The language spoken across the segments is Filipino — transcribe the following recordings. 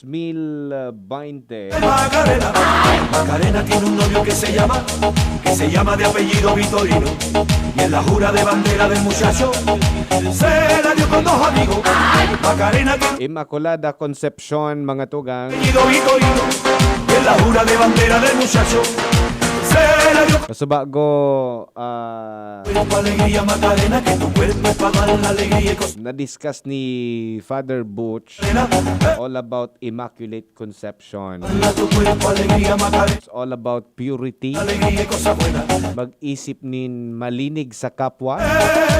2020. Macarena, Macarena tiene un novio que se llama de apellido Vitorino. Y en la jura de bandera del muchacho se la dio con dos amigos. Macarena tiene Immaculada Concepcion, mga tugang. apellido Vitorino. Y en la jura de bandera del muchacho se la dio So bago con alegría Macarena, que tu cuerpo es para dar la alegría y na-discuss ni Father Butch cosena. all about Immaculate Conception. Dala tu cuerpo alegría Macarena, It's all about purity. alegría y cosa buena. Mag-isip nin malinig sa kapwa.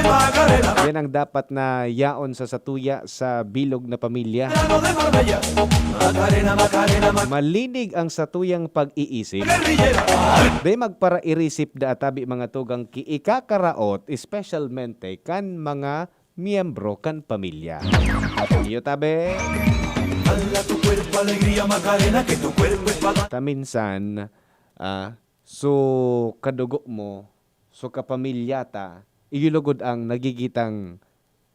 Macarena, Yan ang dapat na yaon sa satuya sa bilog na pamilya. Milano de Marbella. Macarena, Macarena, Malinig ang satuyang pag-iisip. guerrillera. Day magpara-irisip da atabi mga tugang kiikakaraot, especialmente kan mga miyembro kan pamilya. Iyo tabi, Dala tu cuerpo alegría Macarena, que tu cuerpo es para taminsan, so kadugo mo, so kapamilya ta, iyulugod ang nagigitang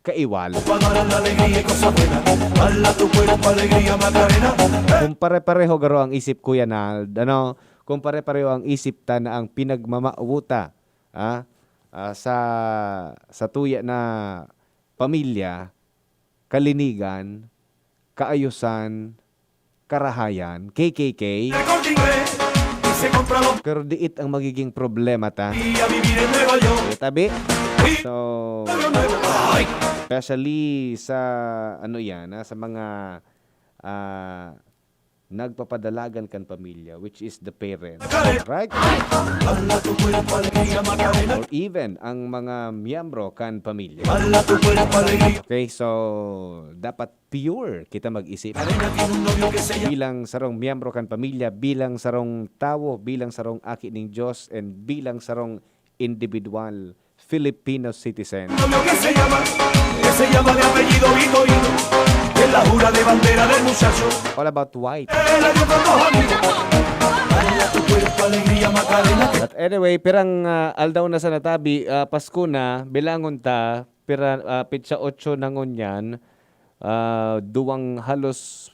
kaiwal. dar la alegría y cosa buena. Dala tu cuerpo alegría Macarena. Kung pare-pareho garo ang isip Kuya Nald, kung pare-pareho ang isip ta na ang pinagmamauta sa tuya na pamilya, kalinigan, kaayusan, karahayan, KKK, El Corte Inglés y se compra los pero diit ang magiging problema ta. y a vivir en Nueva York. Tabi? Y So, Nuevo Nuevo. Ay, especially sa sa mga nagpapadalagan kan pamilya, which is the parents, right? dala tu cuerpo alegría Macarena. Or even ang mga miyembro kan pamilya. Dala tu cuerpo alegría. Okay, so dapat pure kita mag-isip Macarena tiene un novio que se bilang sarong miyembro kan pamilya, bilang sarong tawo, bilang sarong aki ning Diyos, and bilang sarong individual Filipino citizen. novio que se llama de apellido Vitorino. Y en la jura de bandera del muchacho All about white. se la dio con dos amigos. Dala tu cuerpo alegría Macarena. But anyway, pirang aldaw na sa natabi, Pasko na, bilangon ta, pitsa 8 nangon yan, duwang halos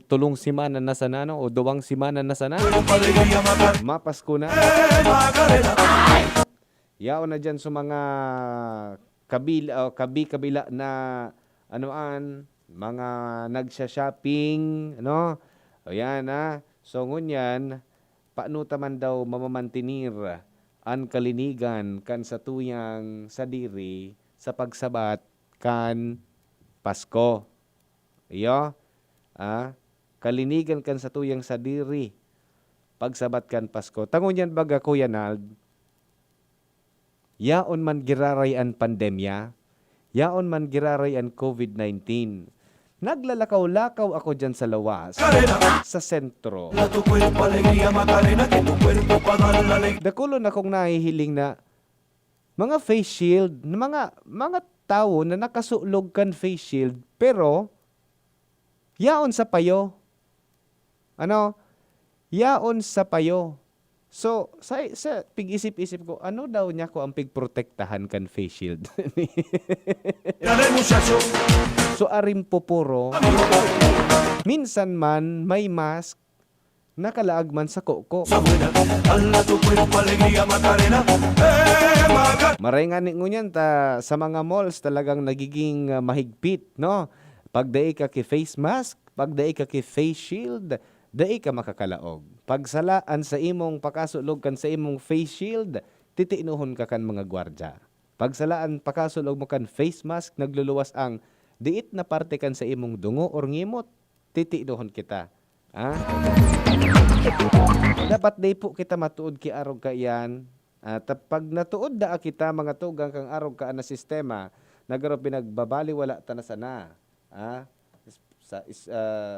tulong simana na sana, no? O duwang simana na sana, Cuerpo alegría Macarena. mapasko na. Macarena. Yaon na dyan sa mga kabila na mga nagsha-shopping, ano? O yan, So ngunyan, paano taman daw mamamantinir ang kalinigan kan sa tuyang sadiri sa pagsabat kan Pasko. Iyo, kalinigan kan sa tuyang sadiri pagsabat kan Pasko. Tangon yan baga Kuya Nald, yaon man giraray ang pandemya, yaon man giraray ang COVID-19. Naglalakaw-lakaw ako dyan sa lawas, sa sentro. Dala tu cuerpo alegría Macarena, que tu cuerpo para dar la alegría. Dakulon akong nahihiling na mga face shield, na mga tao na nakasulog kan face shield, pero yaon sa payo. Yaon sa payo. So, sa pig-isip-isip ko, ano daw niya ko ang pigprotektahan kan face shield? Era del muchacho. So, arim po puro. Minsan man, may mask, nakalaag man sa koko. Cosa buena. Dala tu cuerpo alegría Macarena. Macarena. Marengan ngunyan ta sa mga malls talagang nagiging mahigpit, no? Pag dai ka ki face mask, pag dai ka ki face shield, dai ka makakalaog. Pag salaan sa imong pakasulog kan sa imong face shield, titinuhon ka kan mga gwardya. Pag salaan pakasulog mo kan face mask, nagluluwas ang diit na parte kan sa imong dungo or ngimot, titinuhon kita. Dapat day po kita matuod ki arog ka yan. At pag natuod da kita mga tugang kang arog ka na sistema, nagaro pinagbabaliwala ta na sana.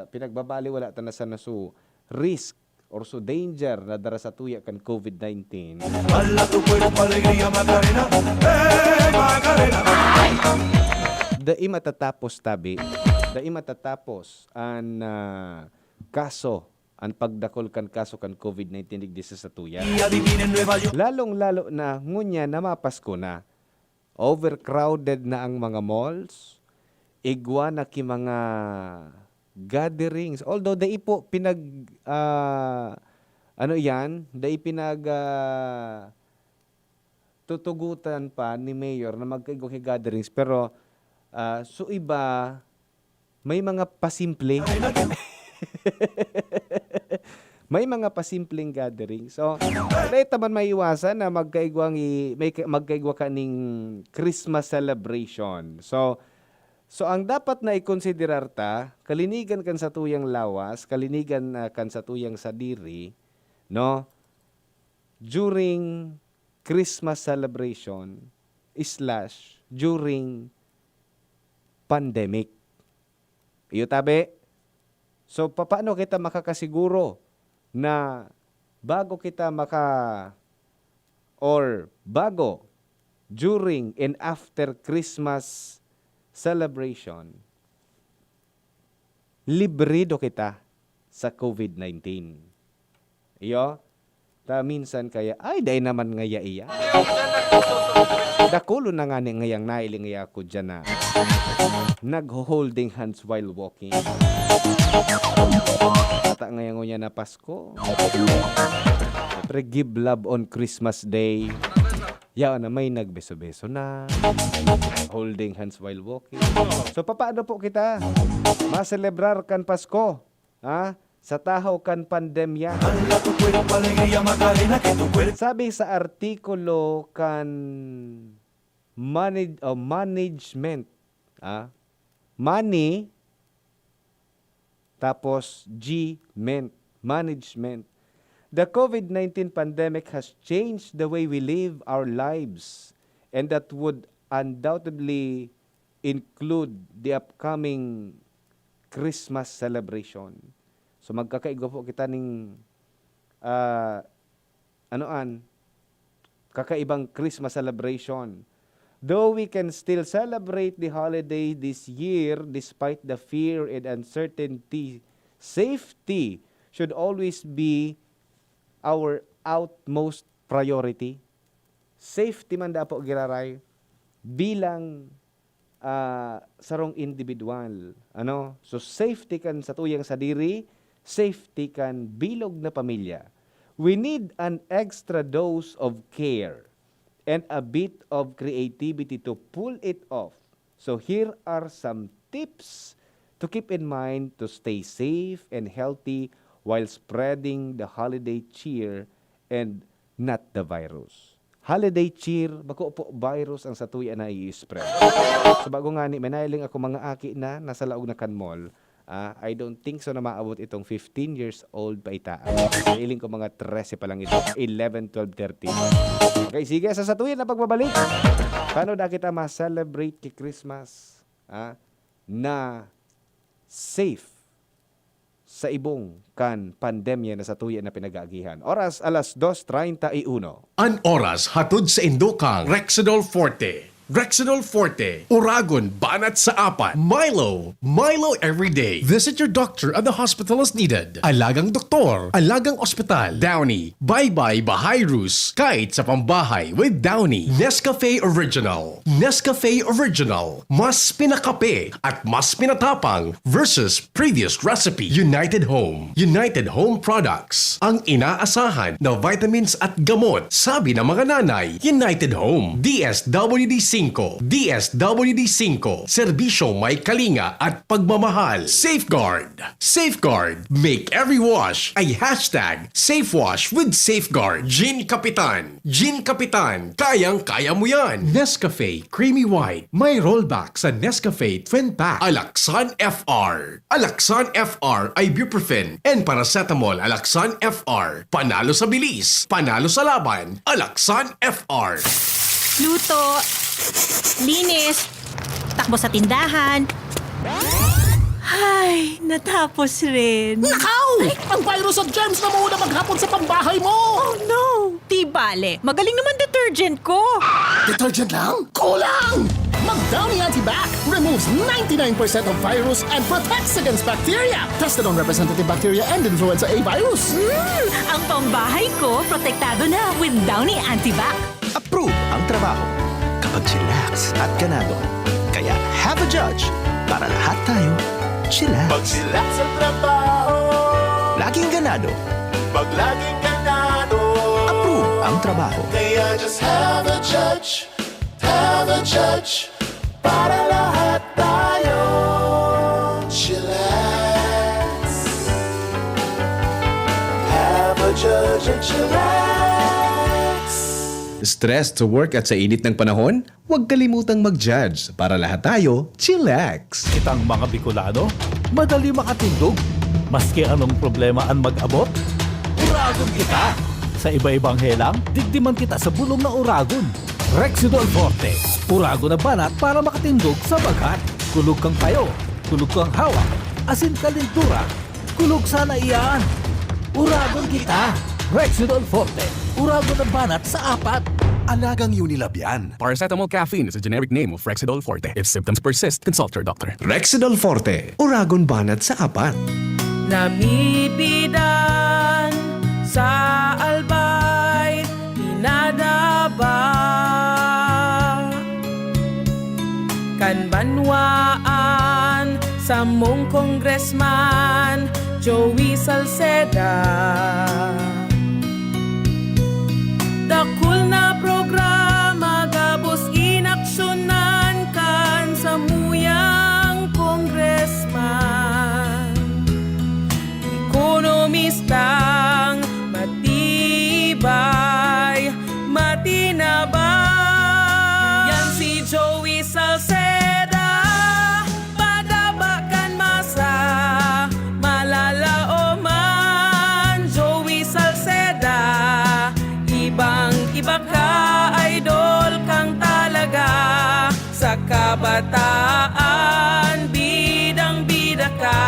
Pinagbabaliwala ta na sana su risk or su danger na dara sa tuya kan COVID-19. Dala tu cuerpo alegría Macarena. Macarena. Dai matatapos tabi. Dai matatapos ang kaso, ang pagdakol kan kaso kan COVID-19 digdi sa tuya. Y a vivir en Nueva York. Lalong-lalo na ngunya na mapasko na. Overcrowded na ang mga malls. Igwa na ki mga gatherings. Although dai po dai pinag tutugutan pa ni Mayor na magkaigo kay gatherings, pero so iba may mga pasimple. May mga pasimpleng gathering. So, dahil taman maiwasan na magkaigwa ka ning Christmas celebration. So ang dapat na ikonsiderar ta, kalinigan kan sa tuyang lawas, kalinigan kan sa tuyang sadiri, no? During Christmas celebration / during pandemic. Iyo tabi. So, paano kita makakasiguro na bago, during, and after Christmas celebration, libre do kita sa COVID-19. Iyo, minsan kaya, ay, day naman ngaya iya. Dakulo na nga ni ngayang nailing iya ko dyan na nag-holding hands while walking. Ata ngayang niya na Pasko. Siyempre, give love on Christmas Day. Yaw na may nagbeso-beso na. Holding hands while walking. So, paano po kita maselebrar kan Pasko? Ha? Sa tahaw kan pandemya. Sabi sa artikulo kan management, money, tapos management. The COVID-19 pandemic has changed the way we live our lives, and that would undoubtedly include the upcoming Christmas celebration. So magkakaigo po kita ning kakaibang Christmas celebration. Though we can still celebrate the holiday this year despite the fear and uncertainty, safety should always be our outmost priority. Safety man dapo giraray bilang sarong individual. So safety kan sa tuyang sadiri, safety kan bilog na pamilya. We need an extra dose of care and a bit of creativity to pull it off. So here are some tips to keep in mind to stay safe and healthy while spreading the holiday cheer and not the virus. Holiday cheer, bako po virus ang satuya na i-spread. So bago nga ni, manailing ako mga aki na nasa laog na kan mall. I don't think so na maabot itong 15 years old pa itaan. Nailing ko mga 13 pa lang ito. 11, 12, 13. Okay, sige. Sa satuya na pagbabalik. Paano na kita ma-celebrate kay Christmas na safe sa ibong kan pandemya na satuya na pinag-aagihan. Oras, 2:31. An oras hatod sa Indokang Rexidol Forte. Rexidol Forte, Uragon, Banat sa Apat, Milo everyday. Visit your doctor at the hospital as needed. Alagang doktor, alagang ospital. Downy, bye-bye Bahayrus, kahit sa pambahay with Downy. Nescafe Original, mas pinakape at mas pinatapang versus previous recipe. United Home Products, ang inaasahan na vitamins at gamot. Sabi ng mga nanay, United Home, DSWD5, serbisyo may kalinga at pagmamahal. Safeguard, make every wash ay #SafeWash with Safeguard. Gin Kapitan, kayang-kaya mo yan. Nescafe Creamy White, may rollback sa Nescafe Twin Pack. Alaxan FR ay ibuprofen and paracetamol. Alaxan FR, panalo sa bilis, panalo sa laban. Alaxan FR. Luto, linis, takbo sa tindahan. Ay, natapos rin. Nakaw! Ang virus at germs na muna maghapon sa pambahay mo! Oh no! Di bale, magaling naman detergent ko. Detergent lang? Kulang! Mag-Downy Antibac removes 99% of virus and protects against bacteria. Tested on representative bacteria and influenza A virus. Ang pambahay ko, protektado na with Downy Antibac. Approve ang trabaho kapag chillax at ganado. Kaya have a judge para lahat tayo chillax. Pag sila sa trabaho, Laging ganado. pag laging ganado, Approve ang trabaho. kaya just have a judge, para lahat tayo. Chillax. Have a judge and chillax. Stress to work at sa init ng panahon? Huwag kalimutang mag-judge. Para lahat tayo, chillax. Kitang mga Bicolano, madali makatindog. Maski anong problema ang mag-abot, uragon kita. Sa iba-ibang helang, digdiman kita sa bulong na uragon. Rexidol Forte, uragon na banat para makatindog sa bagat. Kulog kang payo, kulog kang hawak, asin kalintura, kulog sana iyan. Uragon kita. Rexidol Forte, uragon na banat sa apat. Alagang Unilab yan. Paracetamol caffeine is a generic name of Rexidol Forte. If symptoms persist, consult your doctor. Rexidol Forte, uragon banat sa apat. Namipidan sa albay, pinadaba kanbanwaan sa mong congressman Joey Salceda. Dakul na programa gabos inaksyonan kan sa muyang congressman. Ekonomistang matibay, matinabay. Yan si Joey Salceda, padabakan masa, malalaoman. Joey Salceda, ibang-iba ka, idol kang talaga. Sa kabataan, bidang-bida ka.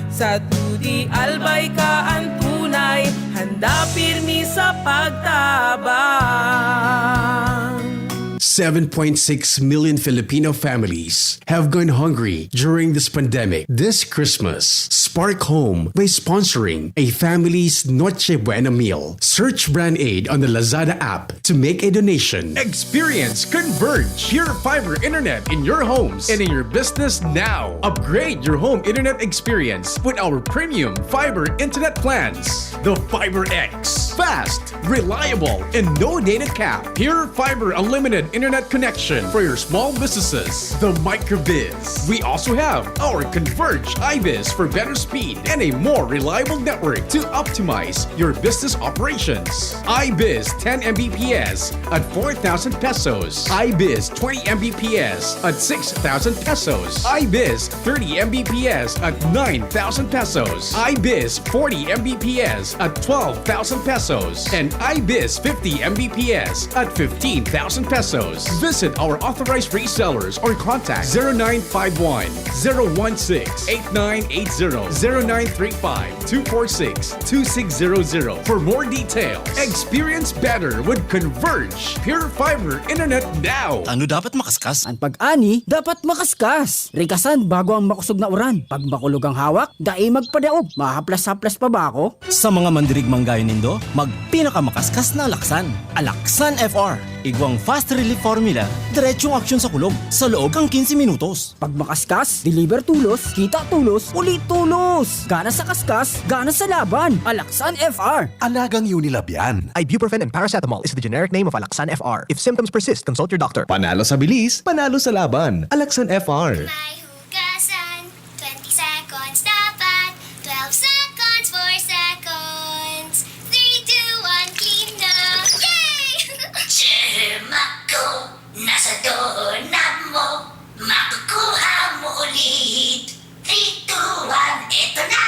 Sa tudi albay ka ang tunay, handa pirmi sa pagtabang. 7.6 million Filipino families have gone hungry during this pandemic. This Christmas, spark home by sponsoring a family's Noche Buena meal. Search Brand Aid on the Lazada app to make a donation. Experience Converge, pure fiber internet in your homes and in your business now. Upgrade your home internet experience with our premium fiber internet plans. The Fiber X. Fast, reliable, and no data cap. Pure fiber unlimited internet connection for your small businesses. The Microbiz. We also have our Converge iBiz for better speed and a more reliable network to optimize your business operations. iBiz 10 Mbps at 4,000 pesos. iBiz 20 Mbps at 6,000 pesos. iBiz 30 Mbps at 9,000 pesos. iBiz 40 Mbps at 12,000 pesos. And iBiz 50 Mbps at 15,000 pesos. Visit our authorized resellers or contact 0951 016 8980 0935 246 2600 for more details. Experience better with Converge Pure Fiber Internet now. Ano dapat makaskas? Ang pag-ani, dapat makaskas. Rikasan bago ang makusog na uran. Pag makulog ang hawak, dai magpadaog. Mahaplas-haplas pa ba ako? Sa mga mandirigmang gaya nindo, magpinakamakaskas na Alaksan. Alaksan FR. Igwang fast relief formula, diretsong aksyon sa kulog sa loob ng 15 minutos. Pag makaskas, deliver tulos, kita tulos, ulit tulos. Gana sa kaskas, gana sa laban. Alaksan FR. Alagang Unilab yan. Ibuprofen and paracetamol is the generic name of Alaksan FR. If symptoms persist, consult your doctor. Panalo sa bilis, panalo sa laban. Alaksan FR. May hugasan, 20 seconds dapat, 12 seconds, 4 seconds, 3, 2, 1, clean na! Yay! Ako, nasa doorknob mo, makukuha mo ulit. 3, 2, 1, eto na!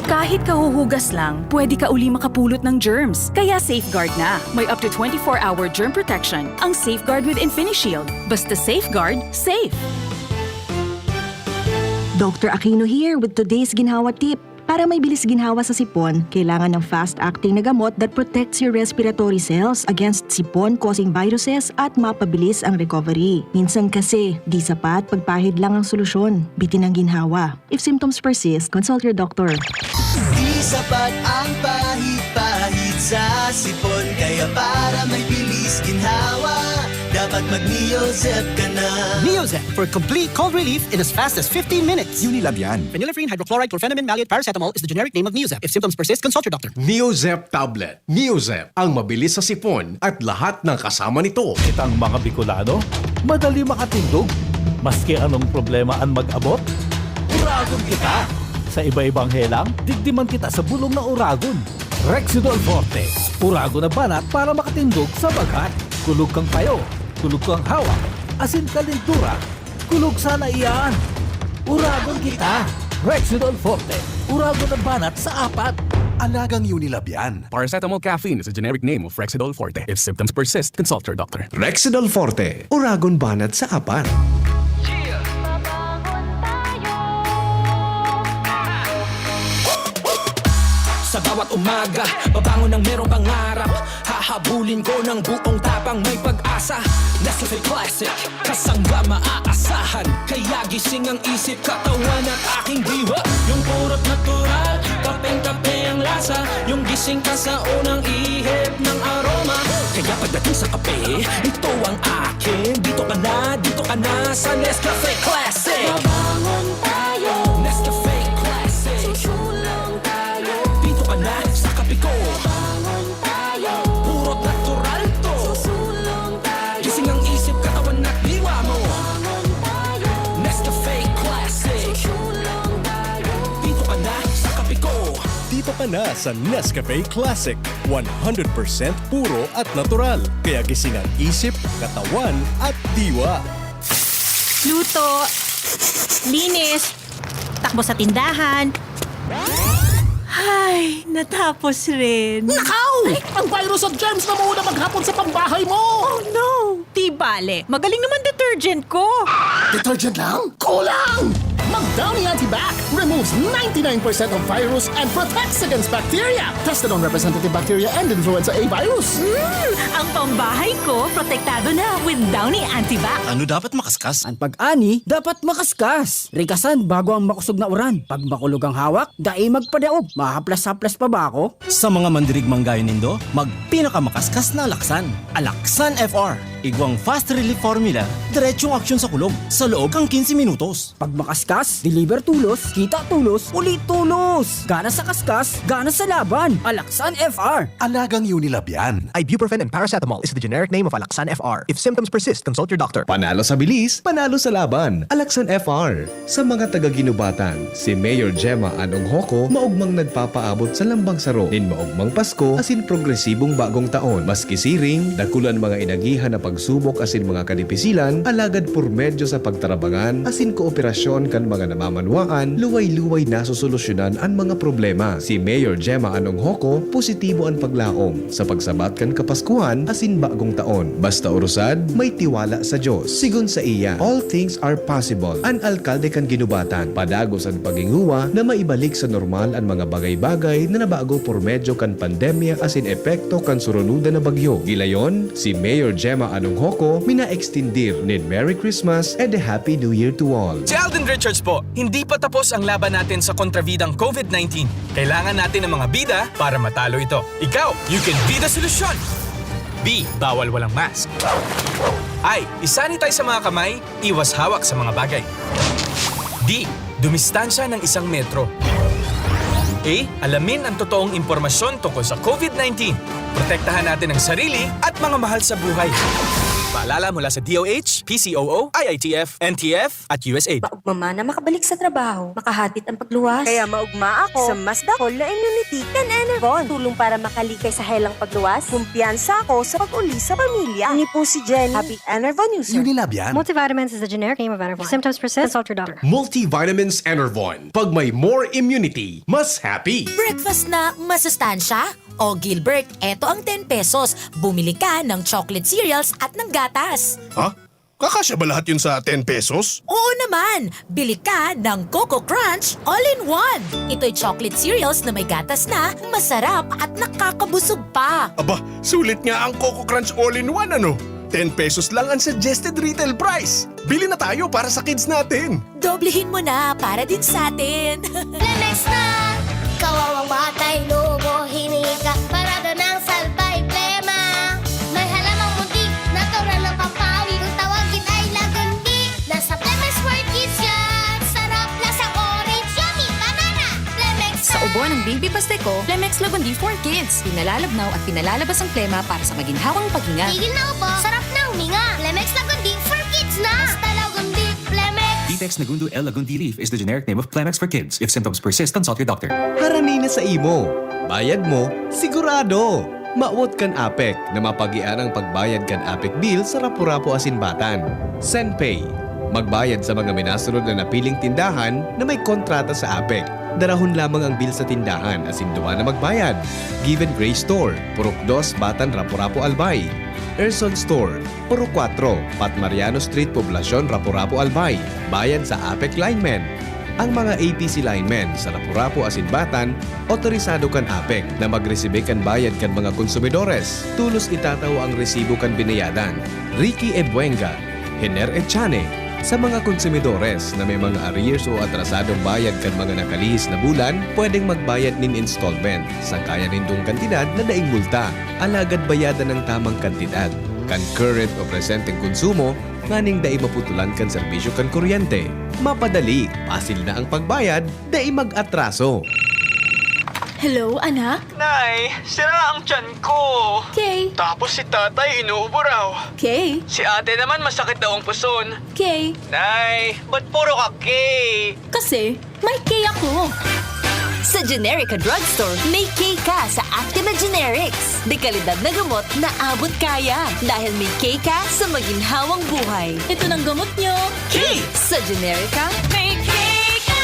Kahit kahuhugas lang, pwede ka uli makapulot ng germs. Kaya Safeguard na. May up to 24-hour germ protection ang Safeguard with InfiniShield. Basta Safeguard, safe. Dr. Aquino here with today's ginhawa tip. Para may bilis ginhawa sa sipon, kailangan ng fast-acting na gamot that protects your respiratory cells against sipon-causing viruses at mapabilis ang recovery. Minsan kasi, di sapat pagpahid lang ang solusyon. Bitin ang ginhawa. If symptoms persist, consult your doctor. Di sapat ang pahit-pahit sa sipon, kaya para may bilis ginhawa, dapat kapag mag-Neozep ka na. Neozep for complete cold relief in as fast as 15 minutes. Unilab yan. Phenylephrine, hydrochloride, chlorphenamine, maleate, paracetamol is the generic name of Neozep. If symptoms persist, consult your doctor. Neozep tablet. Neozep, ang mabilis sa sipon at lahat ng kasama nito. Kitang mga Bicolano, madali makatindog. Maski anong problema ang mag-abot, uragon kita. Sa iba-ibang helang, digdiman kita sa bulong na uragon. Rexidol Forte, uragon na banat para makatindog sa bagat. Kulog kang payo, kulog kang hawak, asin kalintura, kulog sana iyan. Uragon kita. Rexidol Forte, uragon na banat sa apat. Alagang Unilab yan. Paracetamol caffeine is a generic name of Rexidol Forte. If symptoms persist, consult your doctor. Rexidol Forte, uragon banat sa apat. Sa bawat umaga, babangon ng merong pangarap. Hahabulin ko ng buong tapang may pag-asa. Nescafe Classic, kasangga maaasahan. Kaya gising ang isip, katawan at aking diwa. Yung purot natural, kapeng-kape ang lasa. Yung gising ka sa unang ihip ng aroma. Kaya pagdating sa kape, ito ang akin. Dito ka na sa Nescafe Classic. Babangon tayo, Nescafe Classic. Susulong tayo, dito ka na sa kape ko. Babangon tayo, purot natural to. Susulong tayo, gising ang isip, katawan at diwa mo. Babangon tayo, Nescafe Classic. Susulong tayo, dito ka na sa kape ko. Dito ka na sa Nescafe Classic. 100% puro at natural. Kaya gising ang isip, katawan at diwa. Luto, linis, takbo sa tindahan. Ay, natapos rin. Nakaw! Ang virus at germs na muna maghapon sa pambahay mo! Oh no! Di bale, magaling naman detergent ko. Detergent lang? Kulang! Mag-Downy Antibac removes 99% of virus and protects against bacteria. Tested on representative bacteria and influenza A virus. Ang pambahay ko, protektado na with Downy Antibac. Ano dapat makaskas? Ang pag-ani, dapat makaskas. Rikasan bago ang makusog na uran. Pag makulog ang hawak, dai magpadaog. Mahaplas-haplas pa ba ako? Sa mga mandirigmang gaya nindo, magpinakamakaskas na Alaksan. Alaksan FR. Igwang fast relief formula, diretsong aksyon sa kulog sa loob ng 15 minutos. Pag makaskas, deliver tulos, kita tulos, ulit tulos. Gana sa kaskas, gana sa laban. Alaksan FR. Alagang Unilab yan. Ibuprofen and paracetamol is the generic name of Alaksan FR. If symptoms persist, consult your doctor. Panalo sa bilis, panalo sa laban. Alaksan FR. Sa mga taga-ginubatan, si Mayor Gemma Anong Hoko maugmang nagpapaabot sa lambang saro. Din maugmang Pasko asin progresibong bagong taon. Maski siring, dakulan mga inagihan na pagsubok asin mga kadipisilan, alagad por medyo sa pagtarabangan asin kooperasyon kan mga namamanwaan, luway-luway na sosolusyonan ang mga problema. Si Mayor Gemma Anong Hoko, positibo ang paglaom sa pagsabat kan kapaskuhan asin bagong taon. Basta urusad, may tiwala sa Diyos. Sigun sa iya, all things are possible. An alkalde kan ginubatan, padagos ang paginguwa na maibalik sa normal ang mga bagay-bagay na nabago por medyo kan pandemya asin epekto kan surunudan na bagyo. Gilayon, si Mayor Gemma Anong Hoko, mina-extindir nin Merry Christmas and a Happy New Year to all. Si Alden Richards po, hindi pa tapos ang laban natin sa kontrabidang COVID-19. Kailangan natin ng mga bida para matalo ito. Ikaw, you can be the solution! B. Bawal walang mask. I. Isanitize sa mga kamay, iwas hawak sa mga bagay. D. Dumistansya ng 1 metro. A. Alamin ang totoong impormasyon tungkol sa COVID-19. Protektahan natin ang sarili at mga mahal sa buhay. Paalala mula sa DOH, PCOO, IITF, NTF at USAID. Maugma na makabalik sa trabaho, makahatid ang pagluwas. Kaya maugma ako sa mas dakol na immunity kan Enervon. Tulong para makalikay sa helang pagluwas. Kumpiyansa ako sa pag-uli sa pamilya. Ini po si Jenny, happy Enervon user. Unilab yan. Multivitamins is the generic name of Enervon. If symptoms persist, consult your doctor. Multivitamins Enervon. Pag may more immunity, mas happy. Breakfast na masustansya? O Gilbert, eto ang 10 pesos. Bumili ka ng chocolate cereals at ng gatas. Ha? Kakasya ba lahat yun sa 10 pesos? Oo naman! Bili ka ng Coco Crunch All-in-One. Ito'y chocolate cereals na may gatas na, masarap at nakakabusog pa. Aba, sulit nga ang Coco Crunch All-in-One ano? 10 pesos lang ang suggested retail price. Bili na tayo para sa kids natin. Doblehin mo na para din sa atin. Lemes na! Kawawang batay, lobo, hininga, parada ng salbay, plema. May halamang muntik, natural ng pampawi. buwan ng Baby Pasteco, Flemex Lagundi for Kids. Pinalalabnaw at pinalalabas ang plema para sa maginhawang paghinga. Tigil na upo, sarap na huminga. Flemex Lagundi for kids na. Basta Lagundi, Flemex. Vitex Nagundu L. Lagundi Leaf is the generic name of Plemex for kids. If symptoms persist, consult your doctor. Harani na sa imo. Bayad mo, sigurado. Maawot kan APEC na mapagian ang pagbayad kan APEC bill sa Rapu-Rapu Asinbatan. SendPay. Magbayad sa mga minasunod na napiling tindahan na may kontrata sa APEC. Darahon lamang ang bill sa tindahan asin duwa na magbayad. Given Gray Store, Purok 2, Batan, Rapu-Rapu, Albay. Erson Store, Puro 4, Pat Mariano Street, Poblacion, Rapu-Rapu, Albay. Bayad sa APEC linemen. Ang mga APC linemen sa Rapu-Rapu Asinbatan, otorisado kan APEC na magresibe kan bayad kan mga konsumidores. Tulos itataw ang resibo kan binayadan. Ricky Ebuenga, Hener Echane, sa mga konsumidores na may mga arrears o atrasadong bayad kan mga nakalihis na bulan, pwedeng magbayad nin installment sa kaya nindong kantidad na daing multa. Alagad bayadan ng tamang kantidad. Kan current o presenteng konsumo, nganing dai maputulan kan serbisyo kan kuryente. Mapadali, pasil na ang pagbayad, dai mag-atraso. Hello, anak? Nay, sira ang tiyan ko. Kay? Tapos si tatay inuubo raw. Kay? Si ate naman masakit daw ang puson. Kay? Nay, ba't puro ka Kay? Kasi may Kay ako. Sa Generica Drugstore, may K ka sa Actima Generics. Dekalidad na gamot na abot kaya. Dahil may K ka sa maginhawang buhay. Ito ng gamot nyo. K! Sa Generica, may K ka!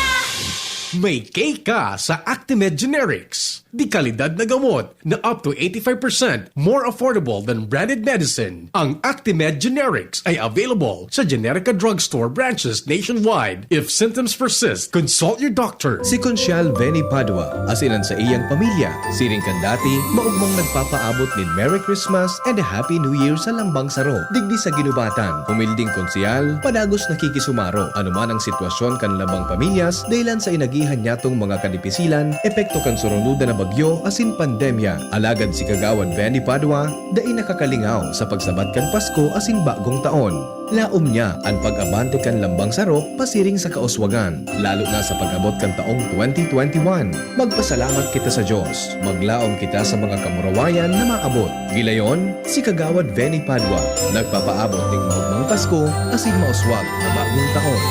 May K ka sa Actimed Generics. Di kalidad na gamot na up to 85% more affordable than branded medicine. Ang Actimed Generics ay available sa Generica Drugstore branches nationwide. If symptoms persist, consult your doctor. Si Consial Benny Padua, asinan sa iyang pamilya. Siring kan dati, maugmong nagpapaabot ni Merry Christmas and a Happy New Year sa Lambang Saro. Digdi sa ginubatan, humilding konsyal, padagos nakikisumaro. Anuman ang sitwasyon kan lambang pamilyas, dahilan sa inagihan niyatong mga kadipisilan, epekto kan surunudan na bagyo asin pandemya. Alagad si Kagawad Benny Padua, dai nakakalingaw sa pagsabat kan Pasko asin bagong taon. Laom niya ang pag-abante kan Lambang Saro pasiring sa kauswagan, lalo na sa pag-abot kan taong 2021. Magpasalamat kita sa Diyos, maglaom kita sa mga kamurawayan na maabot. Gilayon, si Kagawad Benny Padua, nagpapaabot ng maugmang Pasko asin mauswag na bagong taon.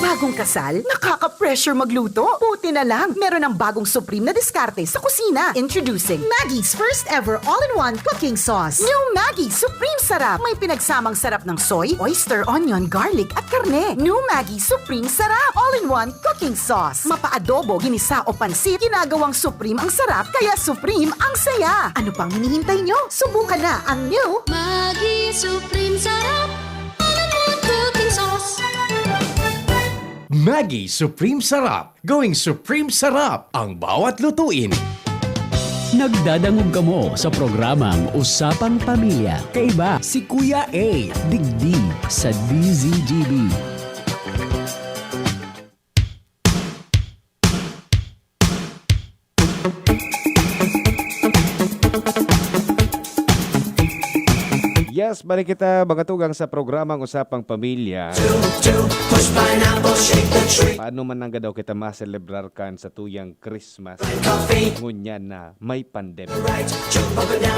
Bagong kasal? Nakaka-pressure magluto? Buti na lang, meron ng bagong Supreme na diskarte sa kusina. Introducing Maggie's first ever all-in-one cooking sauce. New Maggie Supreme Sarap. May pinagsamang sarap ng soy, oyster, onion, garlic at karne. New Maggie Supreme Sarap. All-in-one cooking sauce. Mapa-adobo, ginisa o pansit, ginagawang Supreme ang sarap, kaya Supreme ang saya. Ano pang hinihintay nyo? Subukan na ang new Maggie Supreme Sarap. All-in-one cooking sauce. Maggie Supreme Sarap. Going Supreme Sarap ang bawat lutuin. Nagdadangog kamo sa programang Usapang Pamilya. Kaiba si Kuya A. Digdi sa DZGB. Yes, balik kita bagatugang sa programang Usapang Pamilya. Paano man nga daw kita maselebrar kan sa tuyang Christmas? Ngunya na may pandemic.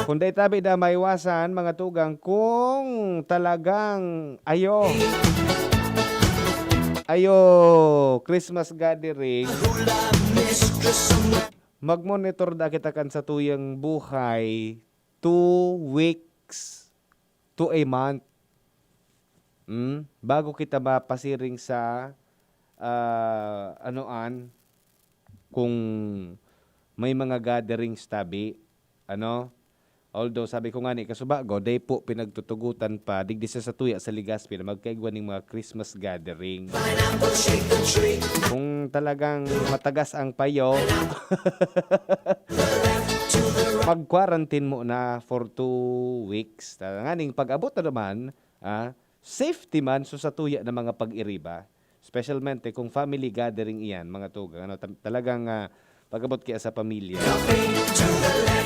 Kung day tabi da maiwasan mga tugang kung talagang ayo Christmas gathering, magmonitor da kita kan sa tuyang buhay 2 weeks to a month. Bago kita mapasiring sa kung may mga gatherings tabi, although sabi ko nga ni kasubago, day po pinagtutugutan pa digdi sa tuya sa Legazpi na magkaigwan ng mga Christmas gathering. Kung talagang matagas ang payo, pag-quarantine mo na for 2 weeks. Nganing pag-abot na naman, safety man so sa tuya na mga pag-iriba. Specialmente kung family gathering iyan, mga tugang. Talagang pag-abot kaya sa pamilya.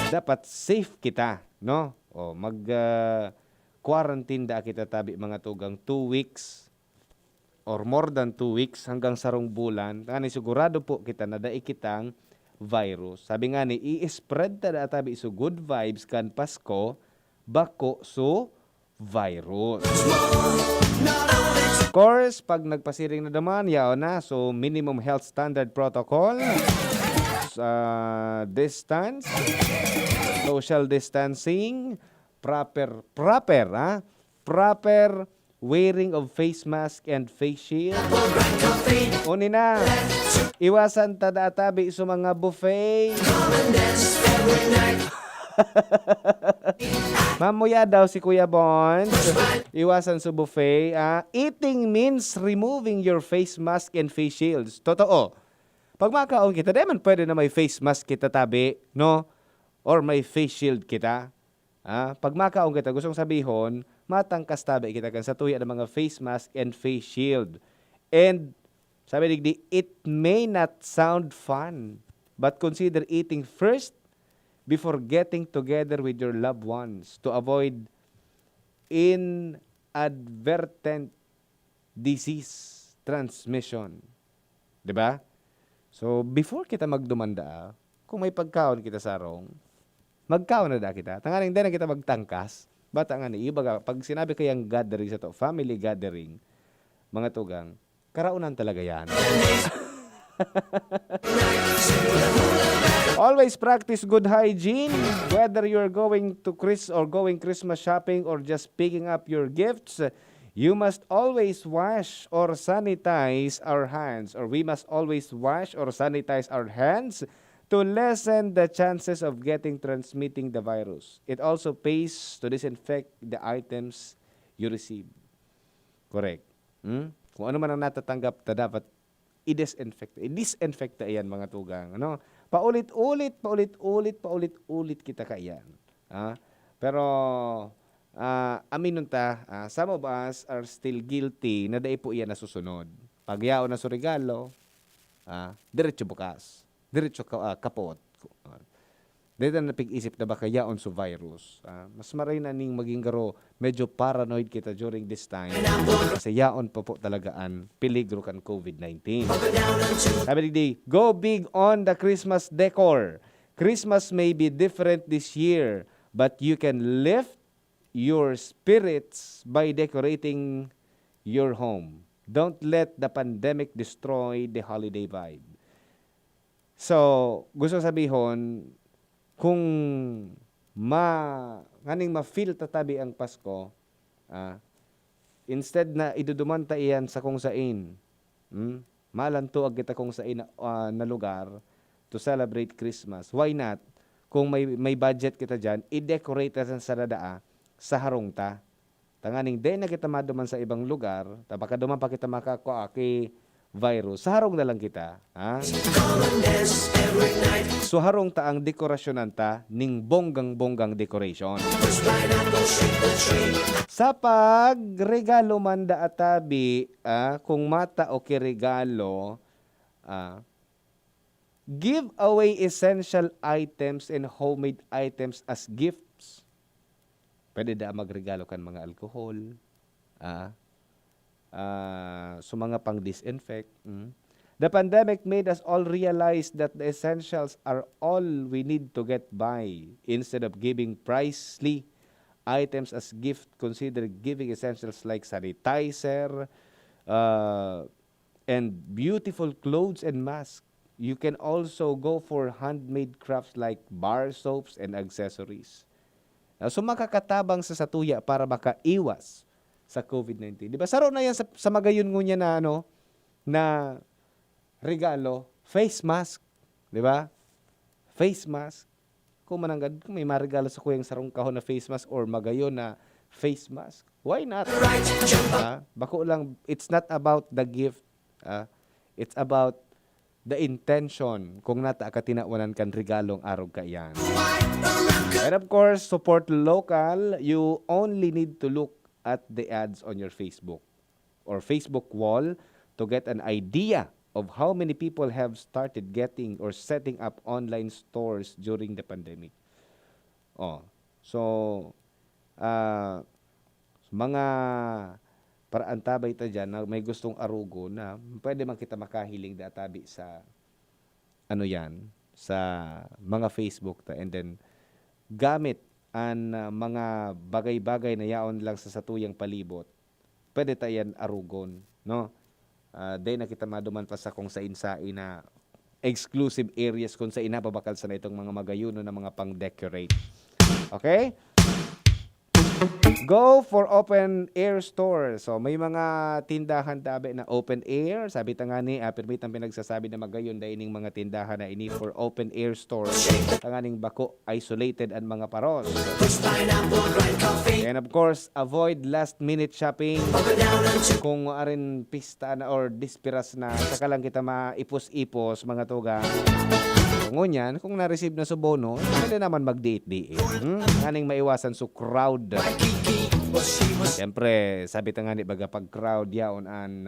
Dapat safe kita, no? O mag-quarantine da kita tabi mga tugang 2 weeks or more than 2 weeks hanggang sarong bulan. Sigurado po kita na dai kitang virus. Sabi nga ni, i-spread ta da tabi so good vibes kan Pasko, bako so virus. Of course, pag nagpasiring na naman, yaw na. So, minimum health standard protocol, distance, social distancing, proper wearing of face mask and face shield. Uni na, iwasan tabi sa mga buffet. Mamuya daw si Kuya Bond. Iwasan sa buffet. Eating means removing your face mask and face shields. Totoo. Pag makaon kita, di man pwede na may face mask kita tabi, no? Or may face shield kita. Pag makaon kita, gustong sabihon, matangkas tabi kita kan sa tuya ng mga face mask and face shield. And sabi digdi, it may not sound fun, but consider eating first before getting together with your loved ones to avoid inadvertent disease transmission. 'Di ba? So, before kita magdumanda, kung may pagkaon kita sa arong, magkaon na da kita. Tanganing din na kita magtangkas. Bata nga ni, ibaga, pag sinabi kayang gathering sa to, family gathering, mga tugang, karaunan talaga yan. Always practice good hygiene, whether you're going to Christmas shopping or just picking up your gifts. You must always wash or sanitize our hands, or we must always wash or sanitize our hands to lessen the chances of transmitting the virus. It also pays to disinfect the items you receive. Correct. Kung ano man ang natatanggap, dapat i-disinfect iyan, mga tugang. Ano? Paulit-ulit kita kaiyan. Pero aminon ta, some of us are still guilty na dai po iyan nasusunod. Pag yaon na sa regalo, diretso bukas. Diretso kapot. Dito na napig-isip na baka yaon sa virus. Mas maray na ning maging garo, medyo paranoid kita during this time. Kasi yaon pa po talagaan, peligro kan COVID-19. Sabi di, go big on the Christmas decor. Christmas may be different this year, but you can lift your spirits by decorating your home. Don't let the pandemic destroy the holiday vibe. So, gusto sabihon, kung nganing ma-feel tatabi ang Pasko, instead na idudumanta iyan sa kung sain, malantuag kita kung sain na lugar to celebrate Christmas. Why not? Kung may budget kita dyan, i-decorate sa saradaa sa harong ta. Tanganing day na kita maduman sa ibang lugar, baka duman pa kita makakuha kay virus, sa harong na lang kita. So harong ta ang dekorasyonan ta ning bonggang-bonggang decoration. Sa pagregalo man da atabi, kung mata o kiregalo, give away essential items and homemade items as gifts. Pwede da magregalo kan mga alcohol, so mga pang-disinfect. The pandemic made us all realize that the essentials are all we need to get by. Instead of giving pricey items as gift, consider giving essentials like sanitizer and beautiful clothes and masks. You can also go for handmade crafts like bar soaps and accessories. So makakatabang sa satuya para makaiwas sa COVID-19. Di ba? Saro na yan sa magayon ngunya na na regalo, face mask. Di ba? Face mask. Kung may marigalo sa kuyang sarong kahon na face mask or magayon na face mask, why not? Bako lang, it's not about the gift. It's about the intention kung nata ka tinawanan kan regalong arog ka iyan. And of course, support local. You only need to look at the ads on your Facebook or Facebook wall to get an idea of how many people have started getting or setting up online stores during the pandemic. So mga paraan tabay ta dyan na may gustong arugo na pwede man kita makahiling databi sa sa mga Facebook ta, and then gamit ang mga bagay-bagay na yaon lang sa satuyang palibot, pwede tayan arugon, no? Day na kita maduman pa sa kung sa insai na exclusive areas kung sa inababakal sa na itong mga magayuno na mga pang-decorate. Okay? Go for open air store. So may mga tindahan tabi na open air. Sabi ta nga ni, permit ang pinagsasabi na magayon dahil ining mga tindahan na ini for open air store. Tanganing bako, isolated ang mga paros. And of course, avoid last minute shopping. Kung arin pista na or dispiras na, saka lang kita maipos-ipos mga tuga. Ngunyan, kung na-receive na sa bono, pwede naman mag-date-date. Nganing maiwasan sa crowd. Siyempre, sabi ta nga ni baga pag crowd yaon an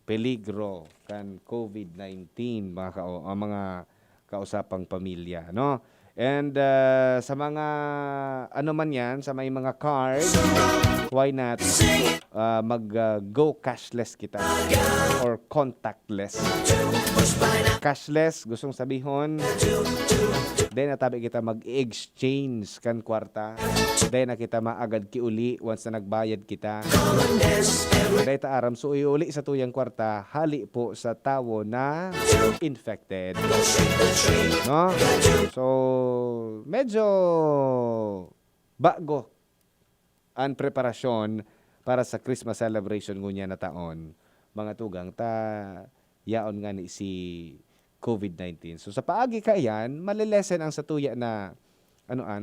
peligro kan COVID-19 mga kausapang pamilya, no? And sa mga ano man yan, sa may mga cards, why not mag-go cashless kita or contactless. Cashless, gustong sabihon, then natabi kita mag-exchange kan kwarta. Then na kita maagad kiuli once na nagbayad kita. Then ta aram so iuli sa tuyang kwarta, hali po sa tawo na infected. No? So medyo bago ang preparasyon para sa Christmas celebration ngunya na taon. Mga tugang ta yaon nga ni si COVID-19. So sa paagi kayan, malilesen ang satuya na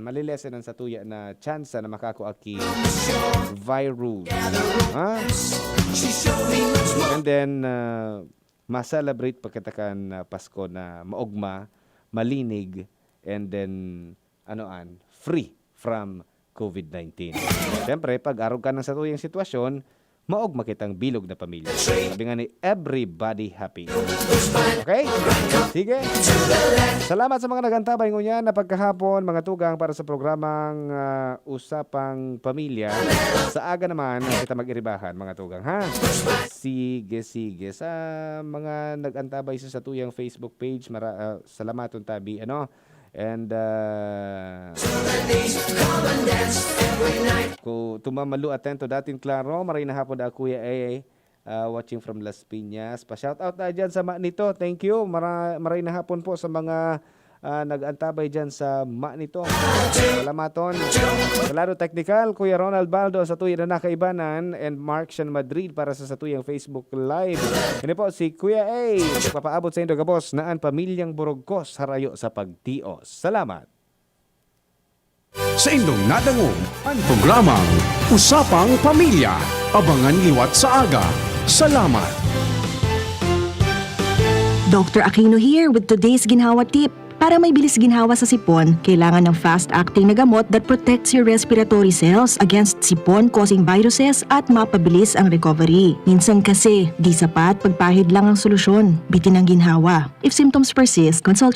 malilesen ang satuya na chance na makakuaki virus. Ha? And then ma-celebrate pagkatakan Pasko na maugma, malinig, and then free from COVID-19. Siyempre, pag arog ka ng satuyang sitwasyon, maog makitang bilog na pamilya. Sabi nga ni, everybody happy. Okay? Sige. Salamat sa mga nagantabay ngunya na pagkahapon, mga tugang para sa programang Usapang Pamilya. Sa aga naman, kita mag-iribahan, mga tugang, ha? Sige. Sa mga nagantabay sa tuyang Facebook page, salamaton tabi, And kung tumamalu atento dating klaro, maray na hapon da Kuya watching from Las Piñas. Pa-shout out na dyan sa nito. Thank you. Maray na hapon po sa mga nag-antabay dyan sa nito. Salamaton. Kalaro Technical, Kuya Ronald Baldo sa tuyang na nakaibanan, and Mark Sean Madrid para sa tuyang Facebook Live. Ini po si Kuya A. Papaabot sa Indo Gabos naan pamilyang Burugkos harayo sa pagtios. Salamat. Sa inyong nadangog ang programang Usapang Pamilya. Abangan liwat sa aga. Salamat. Dr. Aquino here with today's ginhawa tip. Para may bilis ginhawa sa sipon, kailangan ng fast-acting na gamot that protects your respiratory cells against sipon-causing viruses at mapabilis ang recovery. Minsan kasi, di sapat pagpahid lang ang solusyon. Bitin ang ginhawa. If symptoms persist, consult your